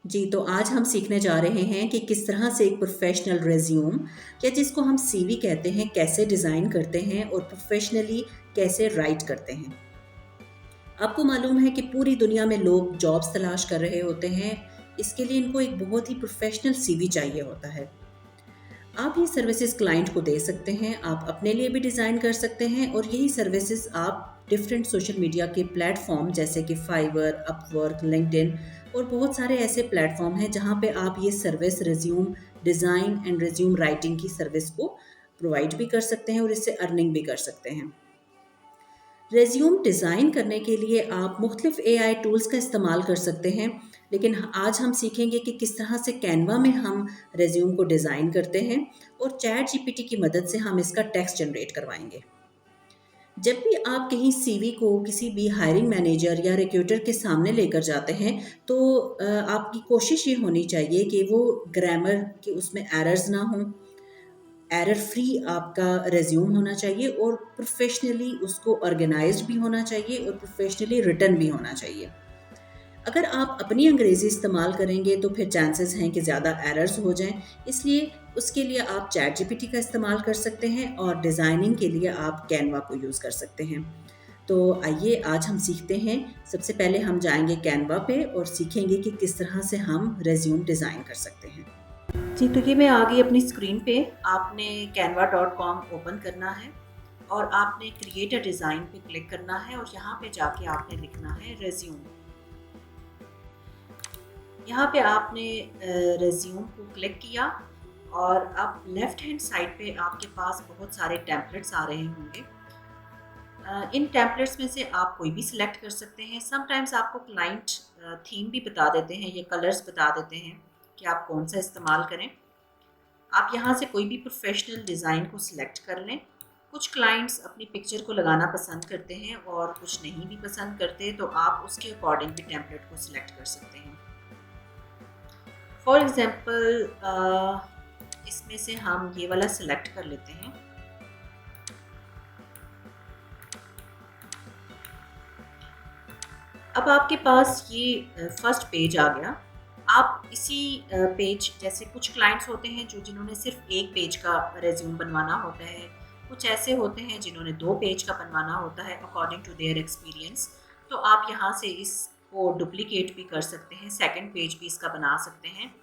जी, तो आज हम सीखने जा रहे हैं कि किस तरह से एक प्रोफ़ेशनल रिज़्यूम या जिसको हम सीवी कहते हैं, कैसे डिज़ाइन करते हैं और प्रोफ़ेशनली कैसे राइट करते हैं। आपको मालूम है कि पूरी दुनिया में लोग जॉब्स तलाश कर रहे होते हैं, इसके लिए इनको एक बहुत ही प्रोफ़ेशनल सीवी चाहिए होता है। आप ये सर्विसेज़ क्लाइंट को दे सकते हैं, आप अपने लिए भी डिज़ाइन कर सकते हैं और यही सर्विसेज़ आप डिफरेंट सोशल मीडिया के प्लेटफ़ॉर्म जैसे कि फाइवर, अपवर्क, लिंक्डइन और बहुत सारे ऐसे प्लेटफ़ॉर्म हैं जहाँ पे आप ये service resume design and resume writing की सर्विस को प्रोवाइड भी कर सकते हैं और इससे अर्निंग भी कर सकते हैं। रिज़्यूम डिज़ाइन करने के लिए आप मुख्तलिफ एआई टूल्स का इस्तेमाल कर सकते हैं, लेकिन आज हम सीखेंगे कि किस तरह से कैनवा में हम रिज़्यूम को डिज़ाइन करते हैं और चैट जीपीटी की मदद से हम इसका टेक्स्ट जनरेट करवाएंगे। जब भी आप कहीं सीवी को किसी भी हायरिंग मैनेजर या रिक्रूटर के सामने लेकर जाते हैं, तो आपकी कोशिश ये होनी चाहिए कि वो ग्रामर के उसमें एरर्स ना हों, एरर फ्री आपका रिज्यूम होना चाहिए और प्रोफेशनली उसको ऑर्गेनाइज्ड भी होना चाहिए और प्रोफेशनली रिटन भी होना चाहिए। अगर आप अपनी अंग्रेज़ी इस्तेमाल करेंगे तो फिर चांसेस हैं कि ज़्यादा एरर्स हो जाएं, इसलिए उसके लिए आप चैट जीपीटी का इस्तेमाल कर सकते हैं और डिज़ाइनिंग के लिए आप कैनवा को यूज़ कर सकते हैं। तो आइए आज हम सीखते हैं। सबसे पहले हम जाएंगे कैनवा पे और सीखेंगे कि किस तरह से हम रिज्यूम डिज़ाइन कर सकते हैं। जी, तो ये मैं आ गई अपनी स्क्रीन पे। आपने canva.com ओपन करना है और आपने क्रिएट अ डिज़ाइन पे क्लिक करना है और यहाँ पे जाके आपने लिखना है रिज्यूम। यहाँ पे आपने रिज्यूम को क्लिक किया और अब लेफ्ट हैंड साइड पे आपके पास बहुत सारे टेम्पलेट्स आ रहे होंगे। इन टेम्पलेट्स में से आप कोई भी सिलेक्ट कर सकते हैं। समटाइम्स आपको क्लाइंट थीम भी बता देते हैं, ये कलर्स बता देते हैं कि आप कौन सा इस्तेमाल करें। आप यहाँ से कोई भी प्रोफेशनल डिज़ाइन को सिलेक्ट कर लें। कुछ क्लाइंट्स अपनी पिक्चर को लगाना पसंद करते हैं और कुछ नहीं भी पसंद करते, तो आप उसके अकॉर्डिंग भी टेम्पलेट को सिलेक्ट कर सकते हैं। फॉर एग्ज़ाम्पल इसमें से हम ये वाला सिलेक्ट कर लेते हैं। अब आपके पास ये फर्स्ट पेज आ गया। आप इसी पेज जैसे कुछ क्लाइंट्स होते हैं जो जिन्होंने सिर्फ एक पेज का रिज्यूम बनवाना होता है, कुछ ऐसे होते हैं जिन्होंने 2 पेज का बनवाना होता है अकॉर्डिंग टू देयर एक्सपीरियंस। तो आप यहाँ से इसको डुप्लिकेट भी कर सकते हैं, सेकंड पेज भी इसका बना सकते हैं।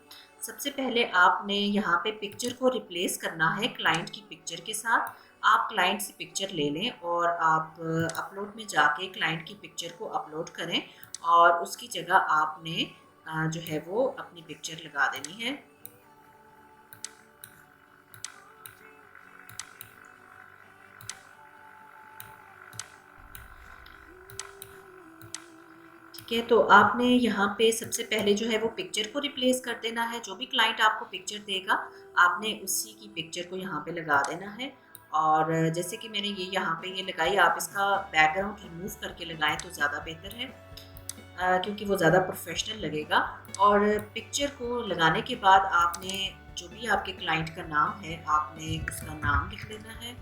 सबसे पहले आपने यहाँ पे पिक्चर को रिप्लेस करना है क्लाइंट की पिक्चर के साथ। आप क्लाइंट से पिक्चर ले लें और आप अपलोड में जाके क्लाइंट की पिक्चर को अपलोड करें और उसकी जगह आपने जो है वो अपनी पिक्चर लगा देनी है। ठीक है, तो आपने यहाँ पे सबसे पहले जो है वो पिक्चर को रिप्लेस कर देना है। जो भी क्लाइंट आपको पिक्चर देगा, आपने उसी की पिक्चर को यहाँ पे लगा देना है। और जैसे कि मैंने ये यहाँ पे ये लगाई, आप इसका बैकग्राउंड रिमूव करके लगाएं तो ज़्यादा बेहतर है, क्योंकि वो ज़्यादा प्रोफेशनल लगेगा। और पिक्चर को लगाने के बाद आपने जो भी आपके क्लाइंट का नाम है, आपने उसका नाम लिख लेना है।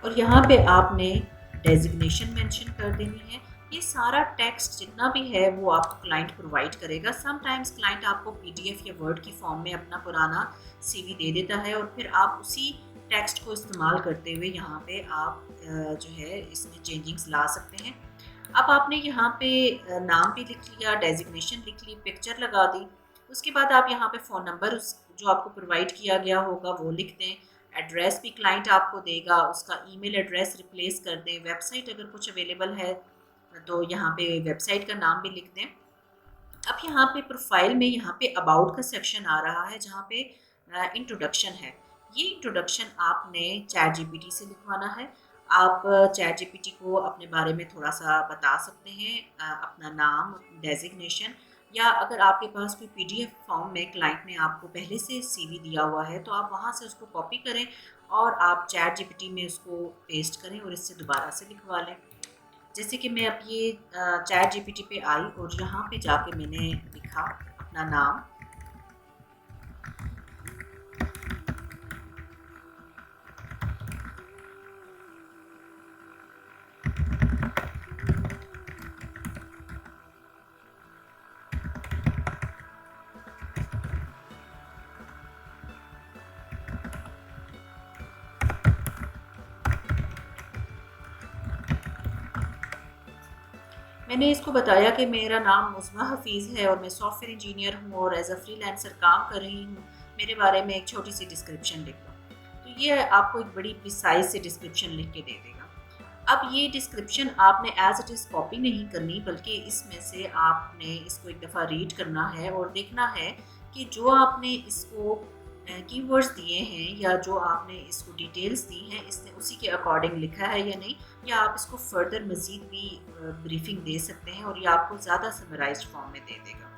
और यहाँ पे आपने डेजिग्नेशन मेंशन कर देनी है। ये सारा टेक्स्ट जितना भी है वो आपको क्लाइंट प्रोवाइड करेगा। समटाइम्स क्लाइंट आपको पीडीएफ या वर्ड की फॉर्म में अपना पुराना सीवी दे देता है और फिर आप उसी टेक्स्ट को इस्तेमाल करते हुए यहाँ पे आप जो है इसमें चेंजिंग्स ला सकते हैं। अब आपने यहाँ पे नाम भी लिख लिया, डेजिग्नेशन लिख ली, पिक्चर लगा दी। उसके बाद आप यहाँ पे फ़ोन नंबर उस जो आपको प्रोवाइड किया गया होगा वो लिख दें। एड्रेस भी क्लाइंट आपको देगा, उसका ईमेल एड्रेस रिप्लेस कर दें। वेबसाइट अगर कुछ अवेलेबल है तो यहाँ पे वेबसाइट का नाम भी लिख दें। अब यहाँ पे प्रोफाइल में यहाँ पे अबाउट का सेक्शन आ रहा है जहाँ पे इंट्रोडक्शन है। ये इंट्रोडक्शन आपने चैट जीपीटी से लिखवाना है। आप चैट जीपीटी को अपने बारे में थोड़ा सा बता सकते हैं, अपना नाम, डेजिग्नेशन, या अगर आपके पास कोई पीडीएफ फॉर्म में क्लाइंट ने आपको पहले से सीवी दिया हुआ है तो आप वहाँ से उसको कॉपी करें और आप चैट जीपीटी में उसको पेस्ट करें और इससे दोबारा से लिखवा लें। जैसे कि मैं अब ये चैट जीपीटी पे आई और यहाँ पे जाके मैंने लिखा अपना नाम मैंने इसको बताया कि मेरा नाम मुज़म्मा हफ़ीज़ है और मैं सॉफ्टवेयर इंजीनियर हूँ और एज़ अ फ्रीलांसर काम कर रही हूँ। मेरे बारे में एक छोटी सी डिस्क्रिप्शन लिख दो। तो ये आपको एक बड़ी प्रिसाइज़ सी डिस्क्रिप्शन लिख के दे देगा। अब ये डिस्क्रिप्शन आपने एज़ इट इज़ कॉपी नहीं करनी, बल्कि इसमें से आपने इसको एक दफ़ा रीड करना है और देखना है कि जो आपने इसको कीवर्ड्स दिए हैं या जो आपने इसको डिटेल्स दी हैं, इसने उसी के अकॉर्डिंग लिखा है या नहीं, या आप इसको फर्दर मज़ीद भी ब्रीफिंग दे सकते हैं और ये आपको ज़्यादा समराइज्ड फॉर्म में दे देगा।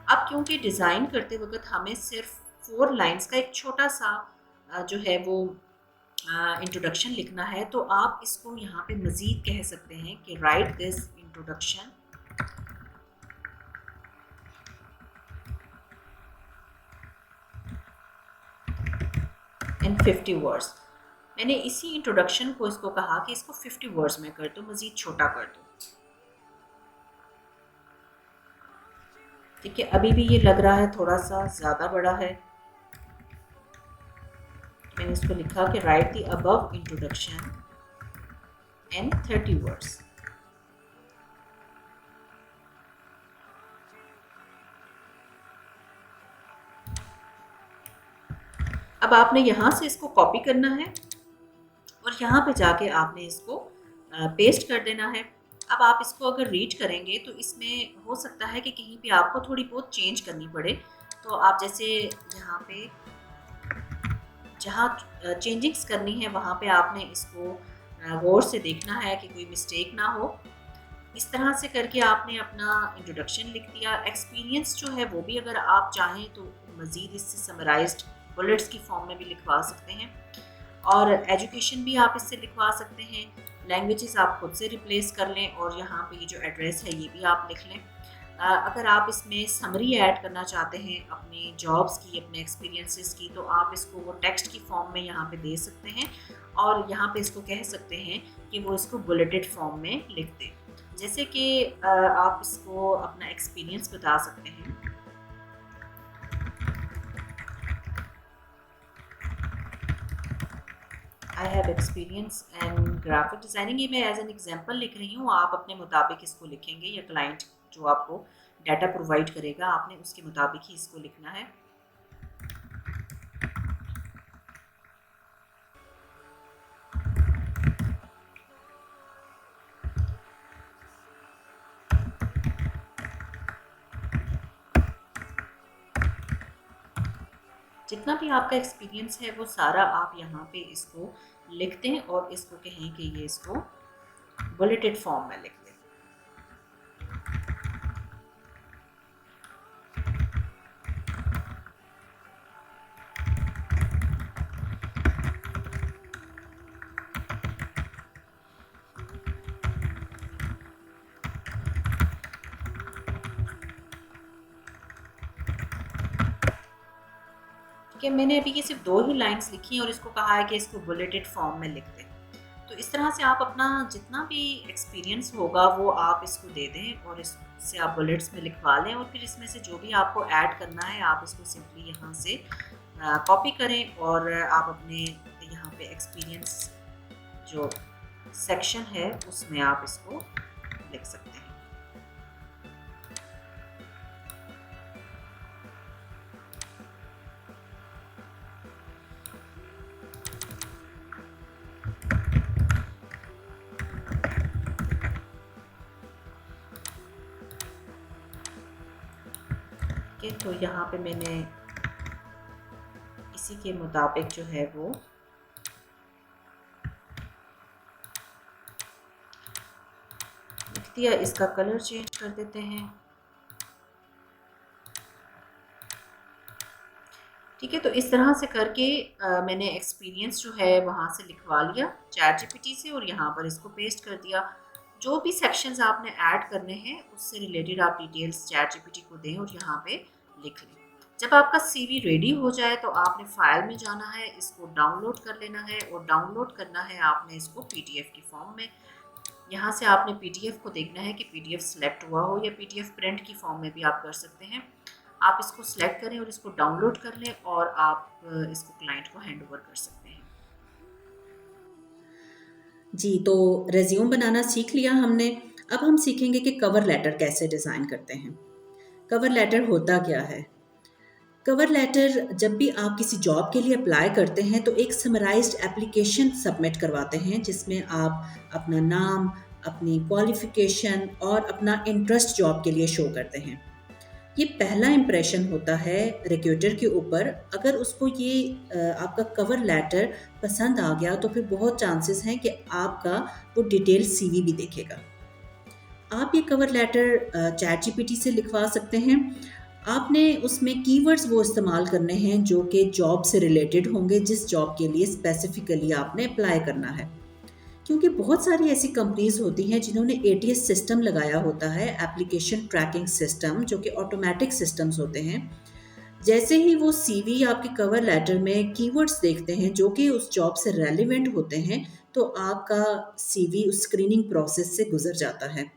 अब क्योंकि डिज़ाइन करते वक़्त हमें सिर्फ 4 लाइन्स का एक छोटा-सा जो है वो इंट्रोडक्शन लिखना है, तो आप इसको यहाँ पे मज़ीद कह सकते हैं कि right this introduction in 50 words. मैंने इसी इंट्रोडक्शन को इसको कहा कि इसको 50 वर्ड्स में कर दो, मज़ीद छोटा कर दो। ठीक है, अभी भी ये लग रहा है थोड़ा सा ज़्यादा बड़ा है। मैंने इसको लिखा कि right the above introduction in 30 words. अब आपने यहाँ से इसको कॉपी करना है और यहाँ पे जाके आपने इसको पेस्ट कर देना है। अब आप इसको अगर रीड करेंगे तो इसमें हो सकता है कि कहीं पे आपको थोड़ी बहुत चेंज करनी पड़े। तो आप जैसे यहाँ पे जहाँ चेंजिंग्स करनी है वहाँ पे आपने इसको गौर से देखना है कि कोई मिस्टेक ना हो। इस तरह से करके आपने अपना इंट्रोडक्शन लिख दिया। एक्सपीरियंस जो है वो भी अगर आप चाहें तो मज़ीद इससे समराइज्ड बुलेट्स की फॉर्म में भी लिखवा सकते हैं, और एजुकेशन भी आप इससे लिखवा सकते हैं। लैंग्वेजेस आप खुद से रिप्लेस कर लें और यहाँ पे ये जो एड्रेस है ये भी आप लिख लें। अगर आप इसमें समरी ऐड करना चाहते हैं अपनी जॉब्स की, अपने एक्सपीरियंसेस की, तो आप इसको वो टेक्स्ट की फॉर्म में यहाँ पे दे सकते हैं और यहाँ पे इसको कह सकते हैं कि वो इसको बुलेटेड फॉर्म में लिख दें। जैसे कि आप इसको अपना एक्सपीरियंस बता सकते हैं। I have experience and graphic designing. ये मैं एज एन एग्जांपल लिख रही हूँ, आप अपने मुताबिक इसको लिखेंगे या क्लाइंट जो आपको डाटा प्रोवाइड करेगा आपने उसके मुताबिक ही इसको लिखना है। जितना भी आपका एक्सपीरियंस है वो सारा आप यहाँ पे इसको लिख दें और इसको कहें कि ये इसको बुलेटेड फॉर्म में लिख दें। कि मैंने अभी ये सिर्फ 2 ही लाइंस लिखी हैं और इसको कहा है कि इसको बुलेटेड फॉर्म में लिख दें। तो इस तरह से आप अपना जितना भी एक्सपीरियंस होगा वो आप इसको दे दें और इससे आप बुलेट्स में लिखवा लें, और फिर इसमें से जो भी आपको ऐड करना है आप इसको सिंपली यहाँ से कॉपी करें और आप अपने यहाँ पे एक्सपीरियंस जो सेक्शन है उसमें आप इसको लिख सकते हैं। ठीक है, तो यहाँ पे मैंने इसी के मुताबिक जो है वो लिख दिया। इसका कलर चेंज कर देते हैं। ठीक है, तो इस तरह से करके मैंने एक्सपीरियंस जो है वहाँ से लिखवा लिया चैट जीपीटी से और यहाँ पर इसको पेस्ट कर दिया। जो भी सेक्शंस आपने ऐड करने हैं उससे रिलेटेड आप डिटेल्स चैट जीपीटी को दें और यहाँ पे लिख लें। जब आपका सीवी रेडी हो जाए तो आपने फाइल में जाना है, इसको डाउनलोड कर लेना है और डाउनलोड करना है आपने इसको पीडीएफ की फॉर्म में। यहाँ से आपने पीडीएफ को देखना है कि पीडीएफ सिलेक्ट हुआ हो, या पीडीएफ प्रिंट की फॉर्म में भी आप कर सकते हैं। आप इसको सिलेक्ट करें और इसको डाउनलोड कर लें और आप इसको क्लाइंट को हैंड ओवर कर सकते हैं। जी, तो रेज्यूम बनाना सीख लिया हमने। अब हम सीखेंगे कि कवर लेटर कैसे डिज़ाइन करते हैं। कवर लेटर होता क्या है? कवर लेटर जब भी आप किसी जॉब के लिए अप्लाई करते हैं तो एक समराइज्ड एप्लीकेशन सबमिट करवाते हैं जिसमें आप अपना नाम, अपनी क्वालिफ़िकेशन और अपना इंटरेस्ट जॉब के लिए शो करते हैं। ये पहला इम्प्रेशन होता है रिक्रूटर के ऊपर। अगर उसको ये आपका कवर लेटर पसंद आ गया तो फिर बहुत चांसेस हैं कि आपका वो डिटेल सीवी भी देखेगा। आप ये कवर लेटर चैट जीपीटी से लिखवा सकते हैं। आपने उसमें कीवर्ड्स वो इस्तेमाल करने हैं जो कि जॉब से रिलेटेड होंगे, जिस जॉब के लिए स्पेसिफिकली आपने अप्लाई करना है। क्योंकि बहुत सारी ऐसी कंपनीज होती हैं जिन्होंने एटीएस सिस्टम लगाया होता है, एप्लीकेशन ट्रैकिंग सिस्टम, जो कि ऑटोमेटिक सिस्टम्स होते हैं। जैसे ही वो सीवी आपके कवर लेटर में कीवर्ड्स देखते हैं जो कि उस जॉब से रेलिवेंट होते हैं, तो आपका सीवी उस स्क्रीनिंग प्रोसेस से गुजर जाता है।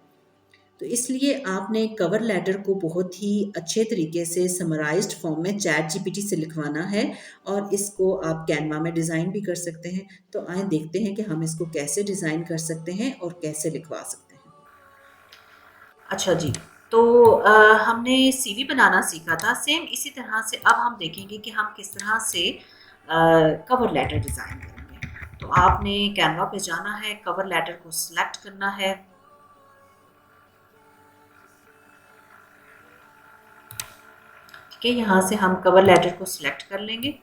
तो इसलिए आपने कवर लेटर को बहुत ही अच्छे तरीके से समराइज्ड फॉर्म में चैट जीपीटी से लिखवाना है और इसको आप कैनवा में डिज़ाइन भी कर सकते हैं। तो आइए देखते हैं कि हम इसको कैसे डिज़ाइन कर सकते हैं और कैसे लिखवा सकते हैं। अच्छा जी, तो हमने सीवी बनाना सीखा था। सेम इसी तरह से अब हम देखेंगे कि हम किस तरह से कवर लेटर डिज़ाइन करेंगे। तो आपने कैनवा पे जाना है, कवर लेटर को सिलेक्ट करना है। ठीक है, यहाँ से हम कवर लेटर को सिलेक्ट कर लेंगे।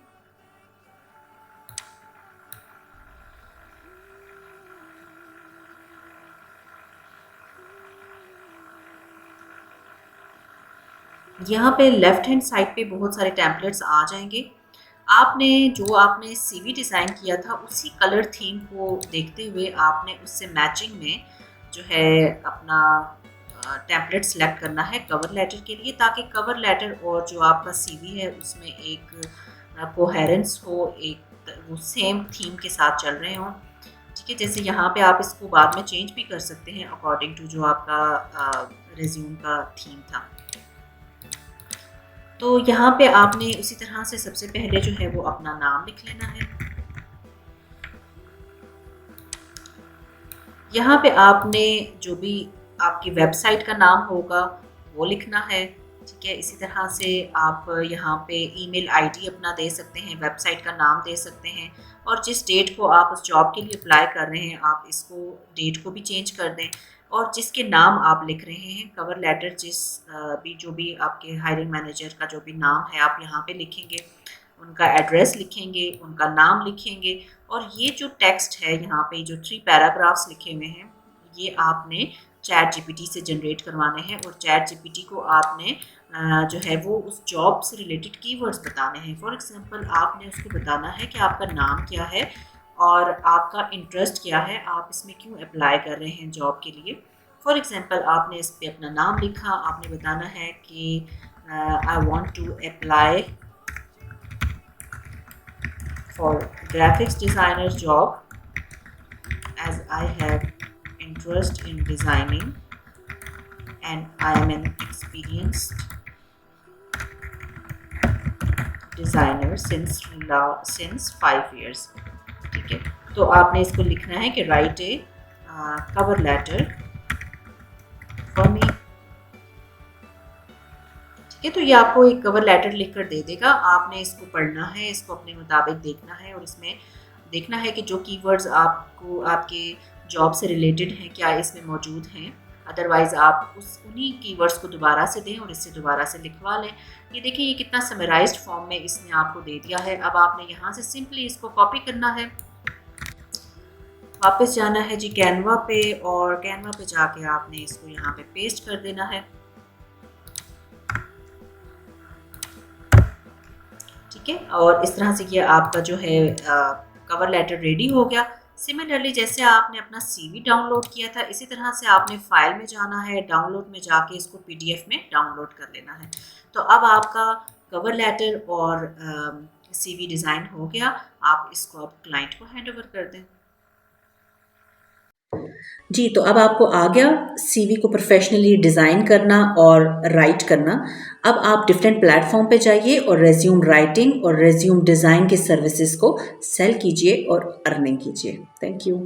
यहाँ पे लेफ्ट हैंड साइड पे बहुत सारे टेम्पलेट्स आ जाएंगे। आपने सीवी डिज़ाइन किया था उसी कलर थीम को देखते हुए आपने उससे मैचिंग में जो है अपना टेम्पलेट सेलेक्ट करना है कवर लेटर के लिए, ताकि कवर लेटर और जो आपका सीवी है उसमें एक कोहेरेंस हो, एक वो सेम थीम के साथ चल रहे हों। ठीक है, जैसे यहाँ पे आप इसको बाद में चेंज भी कर सकते हैं अकॉर्डिंग टू जो आपका रिज्यूम का थीम था। तो यहाँ पे आपने उसी तरह से सबसे पहले जो है वो अपना नाम लिख लेना है। यहाँ पे आपने जो भी आपकी वेबसाइट का नाम होगा वो लिखना है। ठीक है, इसी तरह से आप यहाँ पे ईमेल आईडी अपना दे सकते हैं, वेबसाइट का नाम दे सकते हैं और जिस डेट को आप उस जॉब के लिए अप्लाई कर रहे हैं आप इसको डेट को भी चेंज कर दें। और जिसके नाम आप लिख रहे हैं कवर लेटर, जो भी आपके हायरिंग मैनेजर का जो भी नाम है आप यहाँ पे लिखेंगे, उनका एड्रेस लिखेंगे, उनका नाम लिखेंगे और ये जो टेक्स्ट है यहाँ पे जो 3 पैराग्राफ्स लिखे हुए हैं ये आपने चैट जीपीटी से जनरेट करवाने हैं और चैट जीपीटी को आपने जो है वो उस जॉब से रिलेटेड कीवर्ड्स बताने हैं। फॉर एग्जांपल आपने उसको बताना है कि आपका नाम क्या है और आपका इंटरेस्ट क्या है, आप इसमें क्यों अप्लाई कर रहे हैं जॉब के लिए। फॉर एग्जांपल आपने इस पर अपना नाम लिखा, आपने बताना है कि I want to apply for graphics designer job as I have interest in designing and I am an experienced designer since 5 years। ठीक है, तो आपने इसको लिखना है कि write a cover letter for me। ठीक है, तो ये आपको एक कवर लेटर लिखकर दे देगा। आपने इसको पढ़ना है, इसको अपने मुताबिक देखना है और इसमें देखना है कि जो कीवर्ड्स आपको आपके जॉब से रिलेटेड हैं क्या इसमें मौजूद हैं। अदरवाइज़ आप उन्हीं कीवर्ड्स को दोबारा से दें और इससे दोबारा से लिखवा लें। ये देखिए ये कितना समराइज्ड फॉर्म में इसने आपको दे दिया है। अब आपने यहाँ से सिंपली इसको कॉपी करना है, वापस जाना है जी कैनवा पे और कैनवा पे जाके आपने इसको यहाँ पे पेस्ट कर देना है। ठीक है, और इस तरह से ये आपका जो है कवर लेटर रेडी हो गया। सिमिलरली जैसे आपने अपना सीवी डाउनलोड किया था इसी तरह से आपने फाइल में जाना है, डाउनलोड में जाके इसको पीडीएफ में डाउनलोड कर लेना है। तो अब आपका कवर लेटर और सीवी डिज़ाइन हो गया। आप इसको अब क्लाइंट को हैंड ओवर कर दें। जी, तो अब आपको आ गया सीवी को प्रोफेशनली डिज़ाइन करना और राइट करना। अब आप डिफरेंट प्लेटफॉर्म पे जाइए और रेज्यूम राइटिंग और रेज्यूम डिज़ाइन की सर्विसेज को सेल कीजिए और अर्निंग कीजिए। Thank you.